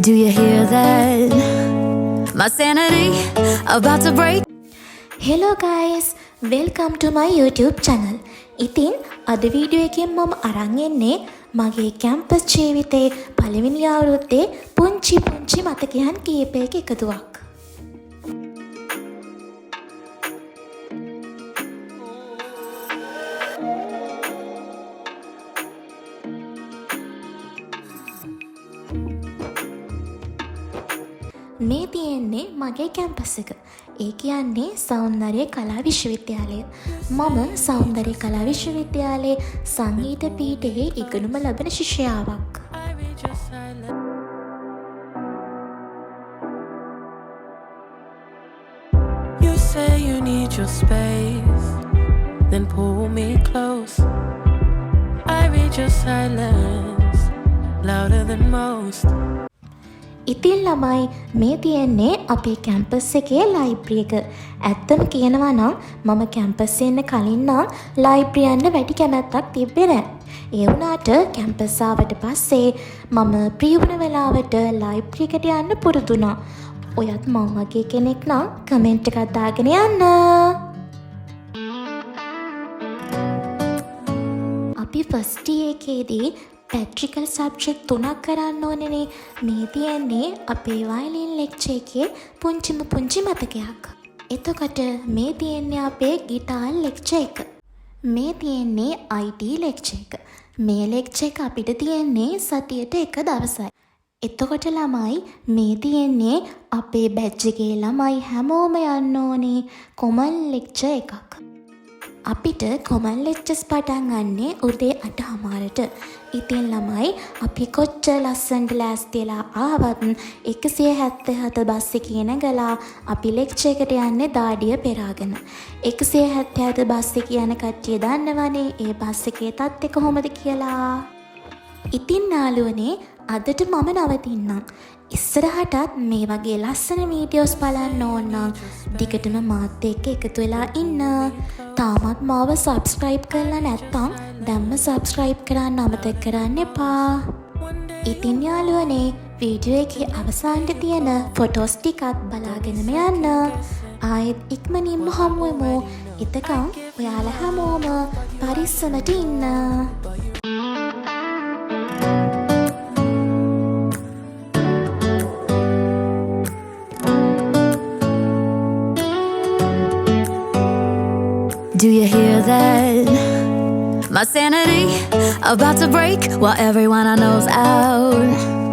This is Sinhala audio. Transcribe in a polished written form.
Do you hear that? My sanity about to break. Hello guys, welcome to my YouTube channel. ඉතින් අද වීඩියෝ එකෙන් මම අරන් එන්නේ මගේ කැම්පස් ජීවිතේ පළවෙනි අවුරුද්දේ පුංචි මතකයන් කීපයක එකතුවක්. මේ තියෙන්නේ මගේ කැම්පස් එක. ඒ කියන්නේ සෞන්දර්ය කලා විශ්වවිද්‍යාලය. මම සෞන්දර්ය කලා විශ්වවිද්‍යාලයේ සංගීත පීඨයේ ඉගෙනුම ලබන ශිෂ්‍යාවක්. You say you need your space, then pull me close. I read your silence louder than most. ඉතින් ළමයි මේ තියෙන්නේ අපේ කැම්පස් එකේ ලයිබ්‍රරි එක. ඇත්තම කියනවා නම් මම කැම්පස් එන්න කලින් නම් ලයිබ්‍රරි යන්න වැඩි කැමැත්තක් තිබ්බේ නැහැ. ඒ වුණාට කැම්පස් ආවට පස්සේ මම ප්‍රී වුණ වෙලාවට ලයිබ්‍රරි එකට යන්න පුරුදු වුණා. ඔයත් මම වගේ කෙනෙක් නම් කමෙන්ට් එකක් දාගෙන යන්න. අපි ෆස්ට් ඉයර් එකේදී පැට්‍රිකල් සබ්ජෙක්ට් 3ක් කරන්න ඕනනේ. මේ තියෙන්නේ අපේ වයලින් ලෙක්චර් එකේ පුංචි මතකයක්. එතකොට මේ තියෙන්නේ අපේ ගිටාර් ලෙක්චර් එක. මේ තියෙන්නේ IT ලෙක්චර් එක. මේ ලෙක්චර් එක අපිට තියෙන්නේ සතියට එක දවසයි. එතකොට ළමයි මේ තියෙන්නේ අපේ බැච් එකේ ළමයි හැමෝම යන්න ඕනේ කොමන් ලෙක්චර් එකක්. අපිට කොමන් ලෙක්චර්ස් පටන් ගන්නේ උදේ 8:00ට. ඉතින් ළමයි අපි කොච්චර ලස්සනට ලෑස්තිලා ආවත් 177 බස් එකේ නැගලා අපි ලෙක්චර් එකට යන්නේ දාඩිය පෙරාගෙන. 177 බස් එකේ යන කට්ටිය දන්නවනේ ඒ බස් එකේ තත්ත්වය කොහොමද කියලා. ඉතින් නාලුවනේ අදට මම නවතින්නම්. ඉස්සරහටත් මේ වගේ ලස්සන වීඩියෝස් බලන්න ඕන නම් දිගටම මාත් එක්ක එකතු වෙලා ඉන්න. තාමත් මාව සබ්ස්ක්‍රයිබ් කරලා නැත්නම් දැම්ම සබ්ස්ක්‍රයිබ් කරන්න අමතක කරන්න එපා. ඉතින් යාළුවනේ වීඩියෝ එකේ අවසානයේ තියෙන ෆොටෝස් ටිකත් බලාගෙනම යන්න. ආයෙත් ඉක්මනින්ම හමු වෙමු. එතකන් ඔයාලා හැමෝම පරිස්සමට ඉන්න. Do you hear that? My sanity about to break while everyone I know's out.